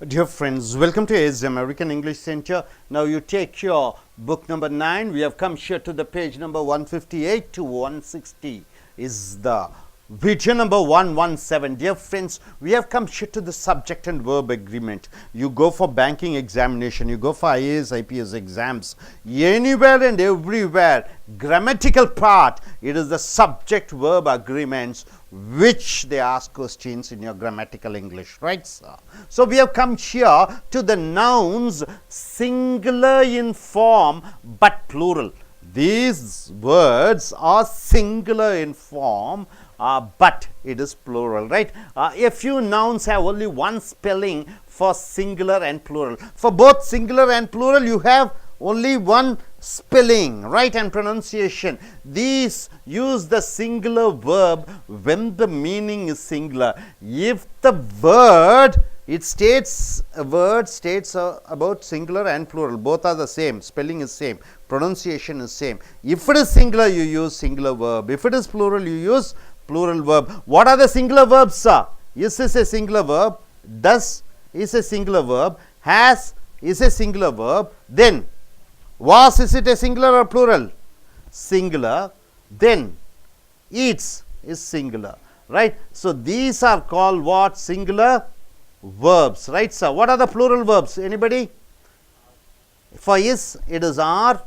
Dear friends, welcome to AS American English Center. Now you take your book number 9. We have come here to the page number 158 to 160 is the video number 117. Dear friends, we have come here to the subject and verb agreement. You go for banking examination, you go for IAS, IPS exams, anywhere and everywhere, grammatical part, it is the subject verb agreements which they ask questions in your grammatical English, right sir? So we have come here to the nouns singular in form but plural. These words are singular in form but it is plural, right? A few nouns have only one spelling for singular and plural. For both singular and plural you have only one spelling, right, and pronunciation. These use the singular verb when the meaning is singular. If the word states about singular and plural, both are the same, spelling is same, pronunciation is same. If it is singular you use singular verb, if it is plural you use plural verb. What are the singular verbs, sir? Is a singular verb, does is a singular verb, has is a singular verb, then was, is it a singular or plural? Singular. Then eats is singular, right? So these are called what? Singular verbs, right sir? What are the plural verbs? Anybody? For is it is are,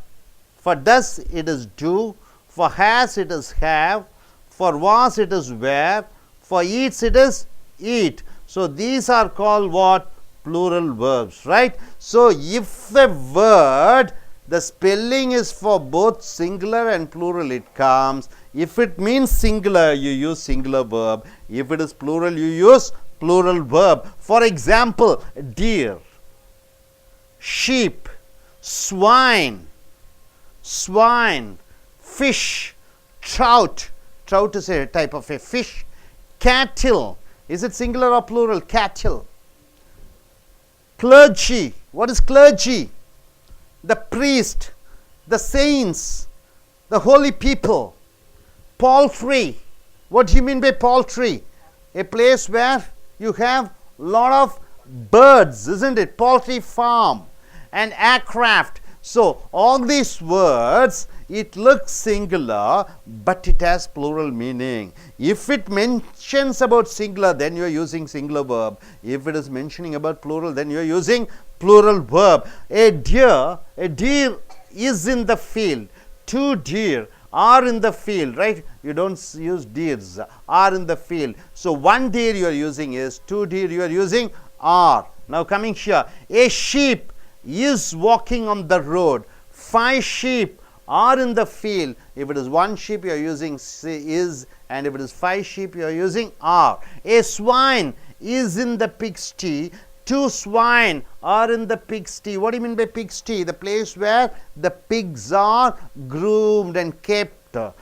for does it is do, for has it is have, for was it is were, for eats it is eat. So these are called what? Plural verbs, right? So if a word, the spelling is for both singular and plural, it comes. If it means singular, you use singular verb. If it is plural, you use plural verb. For example, deer, sheep, swine, fish, trout. Trout is a type of a fish. Cattle. Is it singular or plural? Cattle. Clergy. What is clergy? The priest, the saints, the holy people. Poultry. What do you mean by poultry? A place where you have lot of birds, isn't it? Poultry farm. And aircraft. So all these words, it looks singular but it has plural meaning. If it mentions about singular, then you are using singular verb. If it is mentioning about plural, then you are using plural verb. A deer is in the field. Two deer are in the field, right? You don't use deers, are in the field. So one deer you are using is, two deer you are using are. Now coming here, a sheep is walking on the road. 5 sheep are in the field. If it is one sheep you are using is, and if it is 5 sheep you are using are. A swine is in the pigsty. 2 swine are in the pigsty. What do you mean by pigsty? The place where the pigs are groomed and kept. A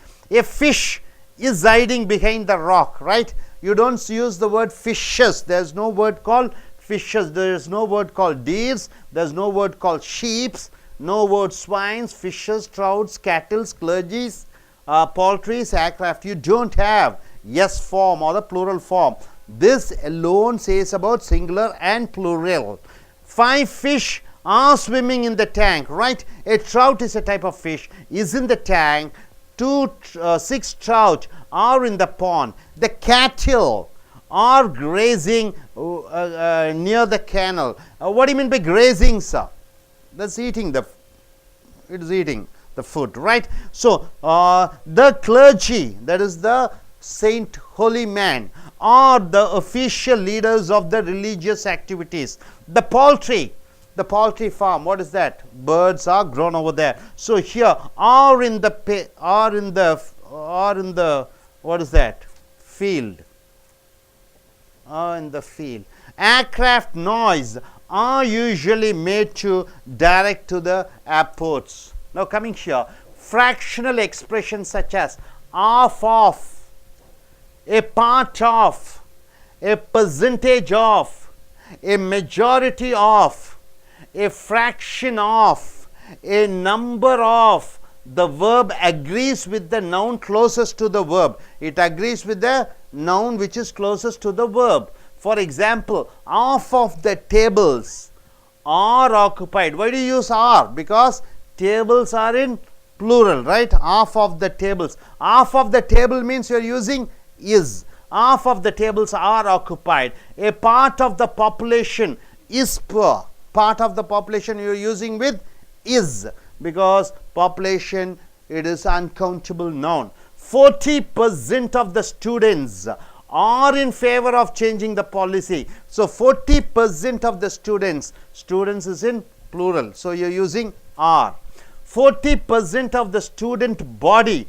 fish is hiding behind the rock, right? You don't use the word fishes. There is no word called fishes. There is no word called deers. There is no word called sheeps. No word swines, fishes, trouts, cattle, clergies, poultries, aircraft. You don't have yes form or the plural form. This alone says about singular and plural. 5 fish are swimming in the tank, right? A trout is a type of fish, is in the tank. 6 trout are in the pond. The cattle are grazing near the canal. What do you mean by grazing, sir? That's eating it is eating the food, right? So the clergy, that is the saint, holy man, are the official leaders of the religious activities. The poultry farm, what is that? Birds are grown over there. So here are in the what is that? Field. Are in the field. Aircraft noise are usually made to direct to the airports. Now coming here, fractional expressions such as half of, a part of, a percentage of, a majority of, a fraction of, a number of. The verb agrees with the noun closest to the verb. It agrees with the noun which is closest to the verb. For example, half of the tables are occupied. Why do you use are? Because tables are in plural, right? Half of the tables. Half of the table means you are using is. Half of the tables are occupied. A part of the population is poor. Part of the population you are using with is, because population, it is uncountable noun. 40% of the students are in favor of changing the policy. So 40% of the students is in plural, so you are using are. 40% of the student body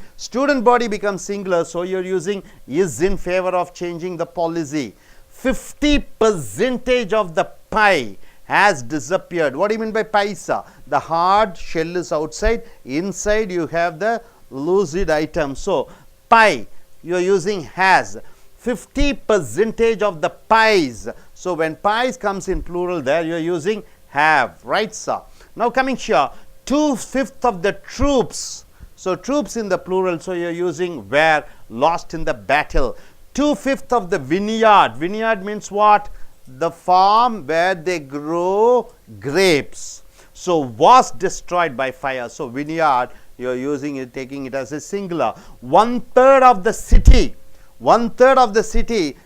becomes singular, so you are using is in favor of changing the policy. 50% of the pie has disappeared. What do you mean by paisa? The hard shell is outside, inside you have the lucid item. So pie, you are using has. 50% of the pies. So when pies comes in plural, there you are using have, right sir? Now coming here, 2/5 of the troops. So troops in the plural, so you are using were lost in the battle. 2/5 of the vineyard. Vineyard means what? The farm where they grow grapes. So was destroyed by fire. So vineyard, you are using it, taking it as a singular. 1/3 of the city. 1/3 of the city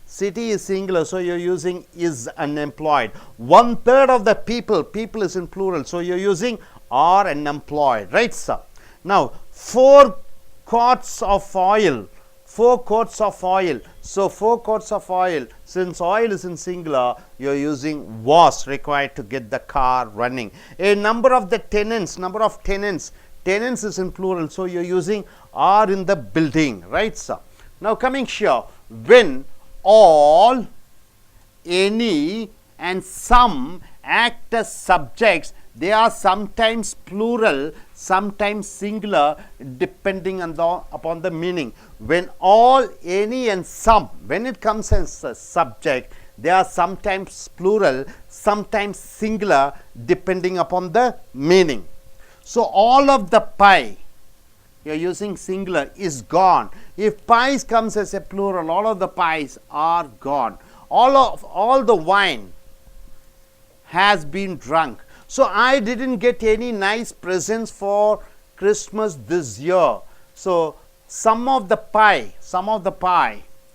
is singular, so you are using is unemployed. 1/3 of the people is in plural, so you are using are unemployed, right sir? Now 4 quarts of oil. 4 quarts of oil. So 4 quarts of oil, since oil is in singular, you are using was required to get the car running. A number of the tenants, tenants is in plural, so you are using are in the building, right sir? Now coming here, when all, any and some act as subjects, they are sometimes plural, sometimes singular, depending upon the meaning. When all, any and some, when it comes as a subject, they are sometimes plural, sometimes singular, depending upon the meaning. So all of the pie, you are using singular, is gone. If pies comes as a plural, all of the pies are gone. All the wine has been drunk. So I didn't get any nice presents for Christmas this year. So some of the pie,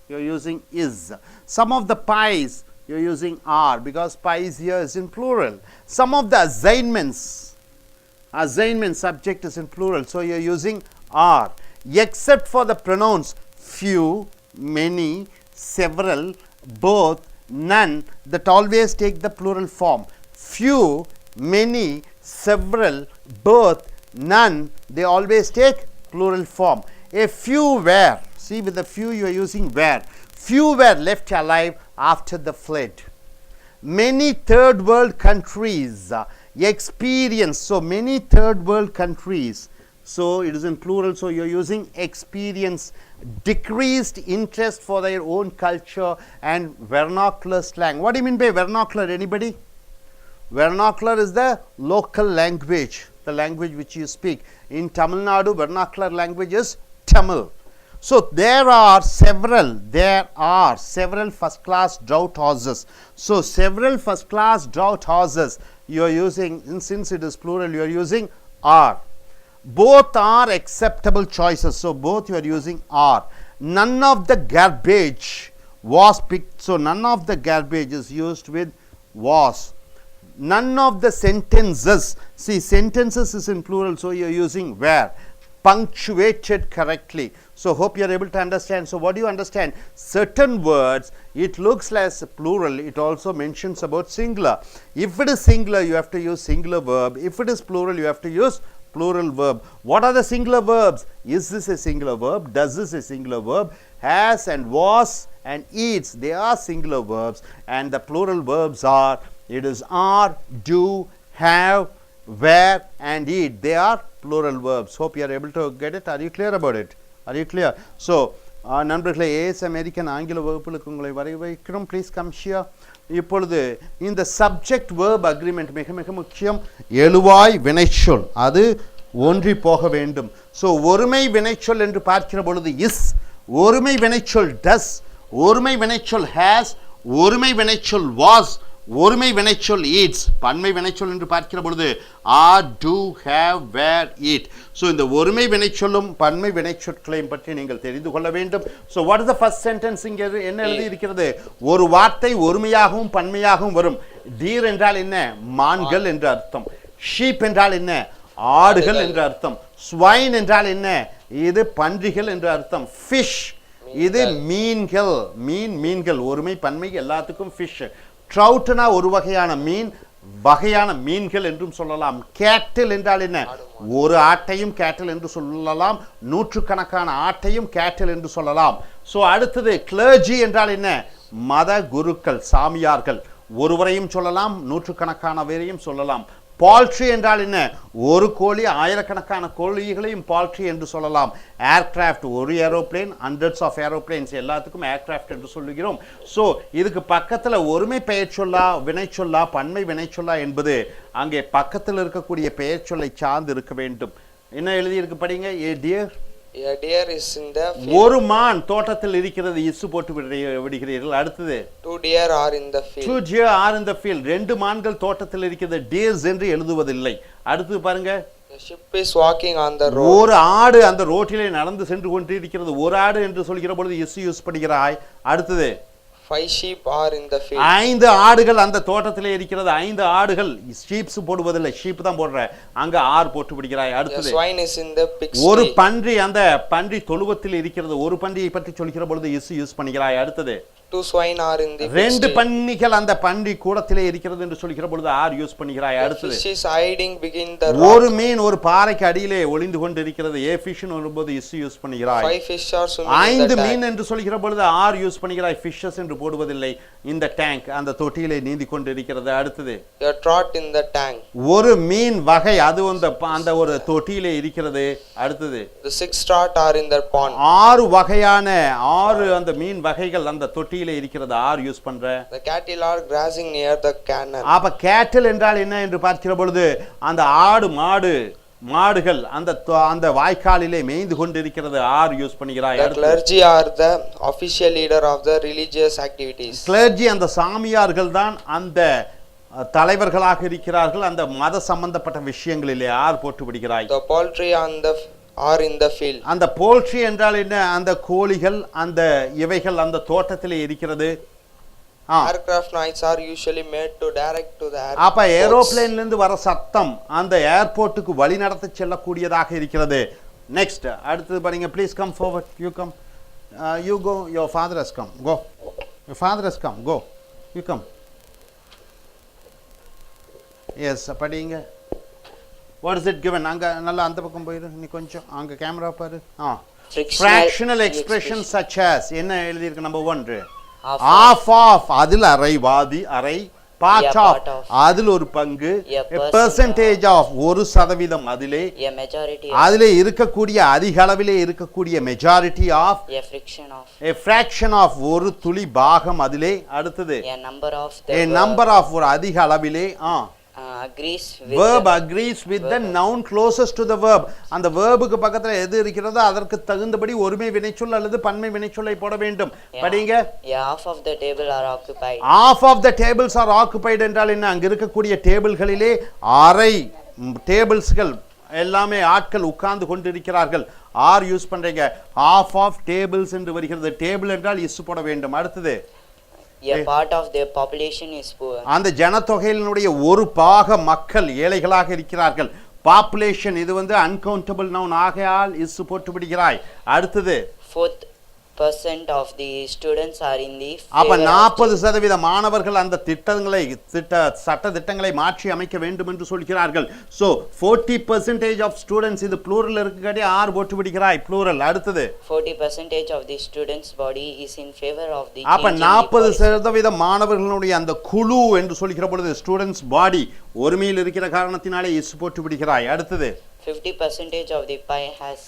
you are using is. Some of the pies, you are using are, because pies here is in plural. Some of the assignments, subject is in plural, so you are using are. Except for the pronouns few, many, several, both, none, that always take the plural form. Few, many, several, both, none, they always take plural form. A few were, see with the few you are using were. Few were left alive after the flood. Many third world countries experience, so many third world countries, so it is in plural, so you are using experience decreased interest for their own culture and vernacular slang. What do you mean by vernacular, anybody? Vernacular is the local language, the language which you speak. In Tamil Nadu, vernacular language is Tamil. So there are several first class draught horses. So several first class draught horses you are using, and since it is plural, you are using are. Both are acceptable choices, so both you are using are. None of the garbage was picked, so none of the garbage is used with was. None of the sentences, see sentences is in plural, so you are using were. Punctuated correctly. So hope you are able to understand. So what do you understand? Certain words, it looks like plural, it also mentions about singular. If it is singular, you have to use singular verb. If it is plural, you have to use plural verb. What are the singular verbs? Is this a singular verb? Does this a singular verb? Has and was and eats, they are singular verbs, and the plural verbs are, it is are, do, have, were and eat. They are plural verbs. Hope you are able to get it. Are you clear about it? Are you clear? So நண்பர்களே, as American ஆங்கில வகுப்புகளுக்கு உங்களை வரவேற்கிறோம். Please come here. இப்பொழுது இந்த subject verb agreement மிக மிக முக்கியம். எழுவாய் வினைச்சொல் அது ஒன்றி போக வேண்டும். ஸோ ஒருமை வினைச்சொல் என்று பார்க்கிற பொழுது இஸ், ஒருமை வினைச்சொல் டஸ், ஒருமை வினைச்சொல் ஹேஸ், ஒருமை வினைச்சொல் வாஸ், ஒருமை வினைச்சொல் ஈட்ஸ், பன்மை வினைச்சொல் என்று பார்க்கிற பொழுது are, do, have, were, eat. So இந்த ஒருமை வினைச்சொல்லும் பன்மை வினைச்சொற்களையும் பற்றி நீங்கள் தெரிந்து கொள்ள வேண்டும். So what is the first sentence? இங்கே என்ன எழுதி இருக்கிறது? ஒரு வார்த்தை ஒருமையாகவும் பன்மையாகவும் வரும். டீர் என்றால் என்ன? மான்கள் என்று அர்த்தம். ஷீப் என்றால் என்ன? ஆடுகள் என்று அர்த்தம். ஸ்வைன் என்றால் என்ன? இது பன்றிகள் என்று அர்த்தம். ஃபிஷ், இது மீன்கள். மீன்கள், ஒருமை பன்மை எல்லாத்துக்கும் ஃபிஷ். ட்ரவுட்னா ஒரு வகையான மீன், வகையான மீன்கள் என்றும் சொல்லலாம். கேட்டில் என்றால் என்ன? ஒரு ஆட்டையும் கேட்டில் என்று சொல்லலாம். நூற்றுக்கணக்கான ஆட்டையும் கேட்டில் என்று சொல்லலாம். ஸோ அடுத்தது கிளர்ஜி என்றால் என்ன? மத குருக்கள், சாமியார்கள். ஒருவரையும் சொல்லலாம், நூற்றுக்கணக்கானவரையும் சொல்லலாம். பால்ட்ரி என்றால் என்ன? ஒரு கோழி, ஆயிரக்கணக்கான கோழிகளையும் பால்ட்ரி என்று சொல்லலாம். ஏர்கிராஃப்ட், ஒரு ஏரோப்ளேன், ஹண்ட்ரட்ஸ் ஆஃப் ஏரோப்ளேன்ஸ், எல்லாத்துக்கும் ஏர்கிராஃப்ட் என்று சொல்லுகிறோம். ஸோ இதுக்கு பக்கத்தில் ஒருமை பெயர் சொல்லா, வினைச்சொல்லா, பன்மை வினைச்சொல்லா என்பது அங்கே பக்கத்தில் இருக்கக்கூடிய பெயர் சொல்லை சார்ந்து இருக்க வேண்டும். என்ன எழுதியிருக்கு படிங்க. ஏ dear, a deer is in the field. ஒரு மான் தோட்டத்தில் இருக்கிறது, இசு போட்டு விடுகிறீர்கள். அடுத்தது two deer are in the field. two deer are in the field. ரெண்டு மான்கள் தோட்டத்தில் இருக்கிறது, deers என்று எழுதுவதில்லை. அடுத்து பாருங்க. The sheep is walking on the road. ஒரு ஆடு அந்த ரோட்டிலே நடந்து சென்று கொண்டிருக்கிறது. ஒரு ஆடு என்று சொல்கிற பொழுது இசு யூஸ் பண்ணுகிறாய். அடுத்தது five sheep are in the field. 5 ஆடுகள் அந்த தோட்டத்திலே இருக்கிறது. 5 ஆடுகள். ஷீப்ஸ் போடுவதில்லை, ஷீப் தான் போடுற. அங்க ஆர் போட்டு விடுகிறாய். அடுத்தது swine is in the pigsty. ஒரு பன்றி அந்த பன்றி தொழுவத்தில் இருக்கிறது. ஒரு பன்றியை பற்றி சொல்கிற பொழுது இசு யூஸ் பண்ணுகிறாய். அடுத்தது two swine are in the ரெண்டு பன்னிகள் அந்த பன்றி கூடத்திலே இருக்கிறது என்று சொல்கிற பொழுது ஆர் யூஸ் பண்ணுகிறாய். அடுத்தது fish is hiding begin the rock. ஒரு மீன் ஒரு பாறைக்கு அடியிலே ஒளிந்து கொண்டு இருக்கிறது. ஏ ஃபிஷ் வரும்போது இஸ் யூஸ் பண்ணுகிறாய். 5 fish are swimming in the 5 மீன் என்று சொல்கிற பொழுது ஆர் யூஸ் பண்ணுகிறாய். ஃபிஷஸ் என்று போடுவதில்லை. இந்த டேங்க் அந்த தொட்டியிலே நீந்தி கொண்டு இருக்கிறது. அடுத்தது you trot in the tank. ஒரு மீன் வகை அது அந்த ஒரு தொட்டியிலே இருக்கிறது. அடுத்தது the 6 trot are in the pond. 6 வகையான 6 அந்த மீன் வகைகள் அந்த தொட்டியிலே இருக்கிறது. ஆர் யூஸ் பண்ற. the cattle are grazing near the canal. அப்ப கேட்டில் என்றால் என்ன என்று பார்க்கிற பொழுது அந்த ஆடு மாடுகள் அந்த வாய்க்காலிலே மேய்ந்து கொண்டிருக்கிறது. ஆர் யூஸ் பண்ணுகிறாய். the clergy are the official leader of the religious activities. clergy அந்த சாமியார்கள் தான் அந்த தலைவர்களாக இருக்கிறார்கள் அந்த மத சம்பந்தப்பட்ட விஷயங்களிலே. ஆர் போட்டு விடுகிறாய். the poultry are in the field. அந்த போல்ட்ரி என்றால் என்ன? அந்த கோழிகள் அந்த இவைகள் அந்த தோட்டத்திலே இருக்கிறது. aircraft noise are usually made to direct to the airport. அப்ப ஏரோப்ளேன்ல இருந்து வர சத்தம் அந்த ஏர்போர்ட்டுக்கு வழி நடத்தி செல்லக்கூடியதாக இருக்கிறது. நெக்ஸ்ட் அடுத்து பாருங்க. Please come forward. You come. You go. Your father has come. Go. Your father has come. Go. You come. Yes படிங்க. What is it given? அங்க நல்லா அந்த பக்கம் போயிரு. நீ கொஞ்சம் அங்க கேமரா பாரு. Fractional expression such as என்ன எழுதி இருக்கு? நம்பர் 1 half of அதில் அரை, வாதி அரை, part of அதில் ஒரு பங்கு, a percentage of 1% அதிலே, அதிலே இருக்கக்கூடிய அதிக அளவிலே இருக்கக்கூடிய majority of, a fraction of ஒரு துளி பாகம் அதிலே. அடுத்தது a number of ஒரு அதிக அளவிலே. verb agrees with the noun closest to the verb. அந்த verb-க்கு பக்கத்துல எது இருக்கிறதோ அதற்கு தகுந்தபடி ஒருமை வினைச்சொல் அல்லது பன்மை வினைச்சொல்லை போட வேண்டும். படிங்க. half of the table are occupied. half of the tables are occupied என்றால் என்ன? அங்க இருக்கக்கூடிய டேபிள்களிலே அரை டேபிள்ஸ்கள் எல்லாமே ஆட்கள் உட்கார்ந்து கொண்டிருக்கிறார்கள். ஆர் யூஸ் பண்றீங்க. half of tables என்று வருகிறது. டேபிள் என்றால் இஸ் போட வேண்டும். அடுத்தது a part of their population is poor. அந்த ஜனத்தொகையினுடைய ஒரு பாக மக்கள் ஏழைகளாக இருக்கிறார்கள். பாப்புலேஷன் இது அன்கவுண்டபிள் நவுன் ஆகையால் இஸ் போட்டு விடுகிறாய். அடுத்தது 4% of the students are in the அப்ப 40% மாணவர்கள் அந்த சட்ட திட்டங்களை மாற்றி அமைக்க வேண்டும் என்று சொல்கிறார்கள். சோ 40% of students இது ப்ளூரல் இருக்குகாடி ஆர் போட்டு விடுகிறாய். ப்ளூரல். அடுத்தது 40% of the students body is in favor of the அப்ப 40% மாணவர்களுடைய அந்த குழு என்று சொல்கிற பொழுது ஸ்டூடண்ட்ஸ் பாடி ஒருமையில் இருக்கிற காரணத்தினாலே இஸ் போட்டு விடுகிறாய். அடுத்தது 50% of the pie has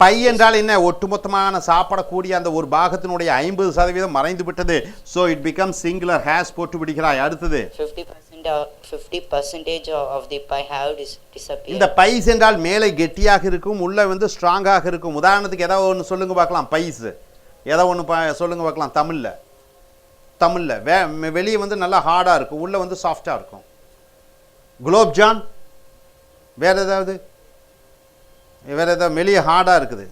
pie என்றால் என்ன? ஒட்டுமொத்தமான சாப்பிடக்கூடிய அந்த ஒரு பாகத்தினுடைய 50% மறைந்து விட்டது. So it becomes singular. has போட்டு விடுகிறாய். அடுத்தது 50% of the pie have disappeared. இந்த பைஸ் என்றால் மேலே கெட்டியாக இருக்கும், உள்ள ஸ்ட்ராங்காக இருக்கும். உதாரணத்துக்கு ஏதாவது ஒன்று சொல்லுங்க பார்க்கலாம். பைஸ் ஏதாவது ஒன்று சொல்லுங்க பார்க்கலாம் தமிழ்ல. தமிழில் வெளியே வந்து நல்லா ஹார்டாக இருக்கும், உள்ளே வந்து சாஃப்டாக இருக்கும். குலோப் ஜான். வேறு ஏதாவது வெளியே ஹார்டாக இருக்குது.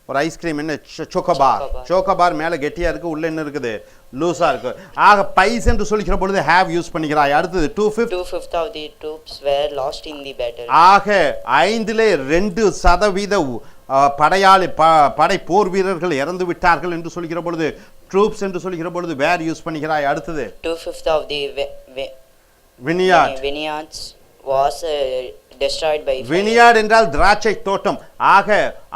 ஒரு ஐஸ்கிரீம் என்ன சோக்கோபார் மேலே கெட்டியாக இருக்குது, உள்ளே என்ன இருக்குது லூஸாக இருக்கு. ஆக பைஸ் என்று சொல்லிக்கிற பொழுது ஹேவ் யூஸ் பண்ணிக்கிறாய். அடுத்தது 2/5 of the troops were lost in the battle. ஆக 5% படை போர் வீரர்கள் இறந்து விட்டார்கள் என்று சொல்லிக்கிற பொழுது ட்ரூப்ஸ் என்று சொல்லிக்கிற பொழுது வேர் யூஸ் பண்ணிக்கிறாய். அடுத்தது 2/5 of the vineyards was destroyed by fire. vineyard என்றால் திராட்சை தோட்டம். ஆக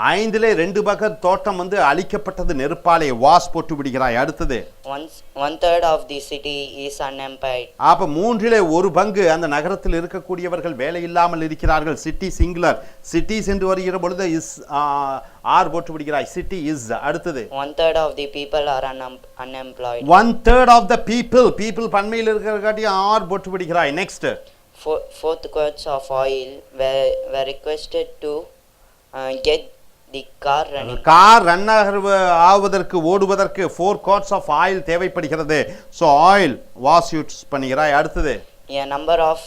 2/5 தோட்டம் வந்து அழிக்கப்பட்டது நெருப்பாலே. வாஸ் போட்டு விடுகிறாய். அடுத்தது 1/3 of the city is unemployed. அப்ப 1/3 அந்த நகரத்தில் இருக்கக்கூடியவர்கள் வேலை இல்லாமல் இருக்கிறார்கள். City singular. சிட்டிஸ் என்று வருகிற பொழுது இஸ் ஆர் போட்டு விடுகிறாய். City is. அடுத்தது 1/3 of the people are unemployed. 1/3 of the people பன்மையில் இருக்கிறகாட்டி ஆர் போட்டு விடுகிறாய். Next 4 quarts of oil were requested to get the car running. Car run ஆவதற்கு ஓடுவதற்கு 4 quarts of oil தேவைப்படுகிறது. ஸோ ஆயில் வாஸ் யூஸ் பண்ணுகிறாய். அடுத்தது a number of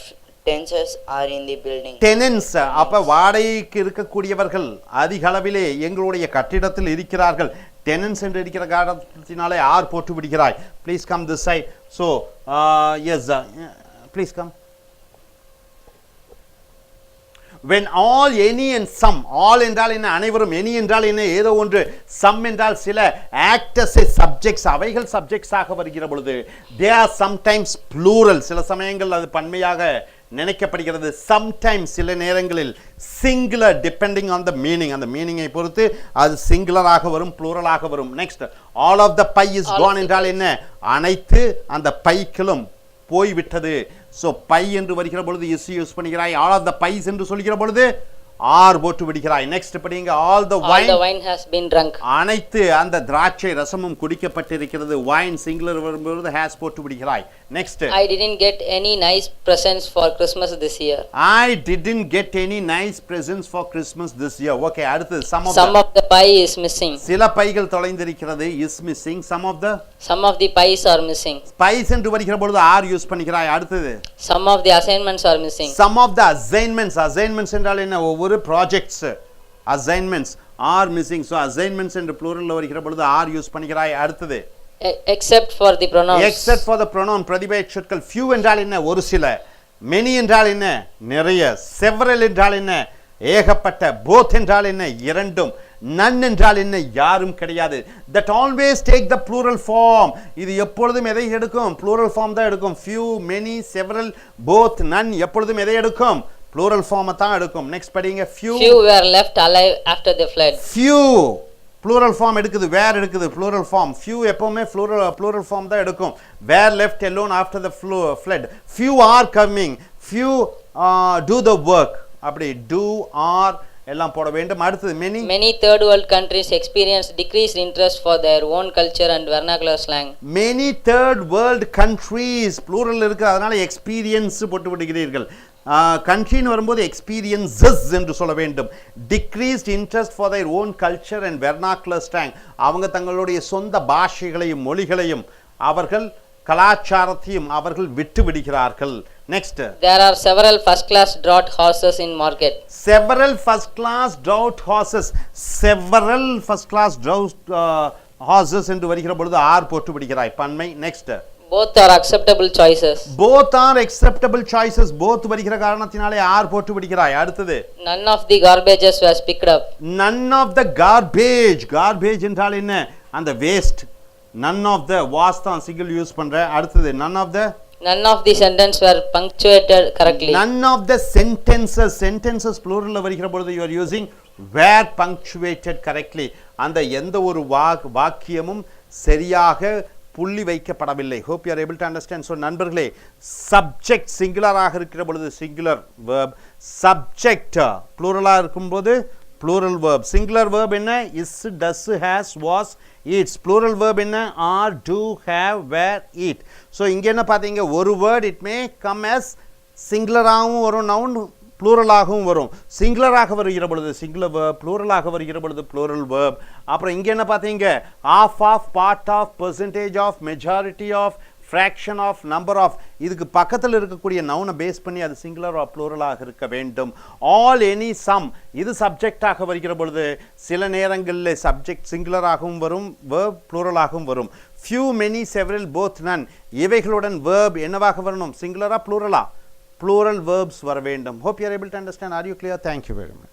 tenants are in the building. டெனன்ஸ் அப்ப வாடகைக்கு இருக்கக்கூடியவர்கள் அதிக அளவிலே எங்களுடைய கட்டிடத்தில் இருக்கிறார்கள். டெனன்ஸ் என்று இருக்கிற காரணத்தினாலே ஆர் போட்டு விடுகிறாய். Please come this side. So yes please come. when all, any and some, all என்றால் என்ன அனைவரும், any என்றால் என்ன ஏதோ ஒன்று, some என்றால் சில, act as a subjects அவைகள் subjects ஆக வருகிற பொழுது they are sometimes plural. சில சமயங்கள் அது பன்மையாக நினைக்கப்படுகிறது. sometimes சில நேரங்களில் singular depending on the meaning. அந்த மீனிங்கை பொறுத்து அது சிங்குலராக வரும், ப்ளூரலாக வரும். Next all of the pie is gone என்றால் என்ன அனைத்து அந்த பைக்களும் போய்விட்டது. ஸோ பை என்று வருகிற பொழுது இஸ் யூஸ் பண்ணுகிறாய். ஆல் ஆஃப் த பைஸ் என்று சொல்கிற பொழுது ஆர் போட்டு விடுகிறாய். நெக்ஸ்ட் படிங்க. All the wine has been drunk. அனைத்து அந்த திராட்சை ரசமும் குடிக்கப்பட்டிருக்கிறது. வைன் சிங்குலர் வரும்போது ஹேஸ் போட்டு விடுகிறாய். Next I didn't get any nice presents for Christmas this year. I didn't get any nice presents for Christmas this year. Okay, அடுத்து some of the pie is missing. சில பைகள் தொலைந்திருக்கிறது. is missing. some of the pies are missing. pies என்று வருகிற பொழுது R use பண்ணிக்கிறாய். அடுத்தது some of the assignments are missing. some of the assignments என்றால் என்ன ஒவ்வொரு projects assignments are missing. So assignments என்று ப்ளூரல்ல வருகிற பொழுது ஆர் யூஸ் பண்ணிக்கிறாய். அடுத்தது except for the pronouns. except for the pronoun பிரதிபெயர் சொற்கள். few என்றால் என்ன ஒரு சில, many என்றால் என்ன நிறைய, several என்றால் என்ன ஏகப்பட்ட, both என்றால் என்ன இரண்டும், none என்றால் என்ன யாரும் கிடையாது. that always take the plural form. இது எப்பொழுதும் எதை எடுக்கும்? plural form தான் எடுக்கும். few, many, several, both, none எப்பொழுதும் எதை எடுக்கும்? plural form தான் எடுக்கும். நெக்ஸ்ட் படிங்க. few were left alive after the flood. few plural form எடுக்குது, where எடுக்குது plural form. few எப்பவுமே plural form தான் எடுக்கும். were left alone after the flood. few are coming. few do the work. அப்படி do are எல்லாம் போட வேண்டும். அடுத்து many third world countries experience decreased interest for their own culture and vernacular slang. many third world countries plural இருக்கு, அதனால experience போட்டு விடுகிறீர்கள். கண்ட்ரின்னு வரும்போது எக்ஸ்பீரியன்சஸ் என்று சொல்ல வேண்டும். Decreased interest for their own culture and vernacular slang. அவங்க தங்களுடைய சொந்த பாஷைகளையும் மொழிகளையும் அவர்கள் கலாச்சாரத்தையும் அவர்கள் விட்டு விடுகிறார்கள். Next there are several first class draught horses in market. several first class draught horses. several first class draught horses என்று வருகிற பொழுது ஆர் போட்டு விடுகிறாய் பன்மை. Next both are acceptable choices. both are acceptable choices. both வருகிற காரணத்தினாலே are போட்டு விடுகிறாய். அடுத்தது none of the garbages was picked up. none of the garbage என்றால் என்ன அந்த waste. none of the was தான் சிங்கிள் யூஸ் பண்ற. அடுத்தது none of the sentence were punctuated correctly. none of the sentences plural வருகிற பொழுது you are using were punctuated correctly. அந்த எந்த ஒரு வாக்கியமும் சரியாக புள்ளி வைக்கப்படவில்லை. hope you are able to understand. so நண்பர்களே, subject சிங்குலராக இருக்கிற பொழுது singular verb, subject plural இருக்கும்போது plural verb. singular verb என்ன? is, does, has, was, eats. plural verb என்ன? are, do, have, were, eat. so இங்க என்ன பாத்தீங்க? ஒரு word it may come as singular ஆகவும் வரும், noun ப்ளூரலாகவும் வரும். சிங்குலராக வருகிற பொழுது சிங்குலர் வேர்ப், ப்ளூரலாக வருகிற பொழுது ப்ளூரல் வேர்ப். அப்புறம் இங்கே என்ன பார்த்தீங்க, of of, part of, percentage of, majority of, fraction of, number of. இதுக்கு பக்கத்தில் இருக்கக்கூடிய நவுனை பேஸ் பண்ணி அது சிங்குலர் ஆர் ப்ளூரலாக இருக்க வேண்டும். ஆல், எனி, சம் இது சப்ஜெக்டாக வருகிற பொழுது சில நேரங்களில் சப்ஜெக்ட் சிங்குலராகவும் வரும், வேர்ப் ப்ளூரலாகவும் வரும். ஃபியூ, மெனி, செவரல், போத், நன் இவைகளுடன் வேர்ப் என்னவாக வரணும், சிங்குலரா ப்ளூரலா? plural verbs வர வேண்டும். Hope you are able to understand. Are you clear? Thank you very much.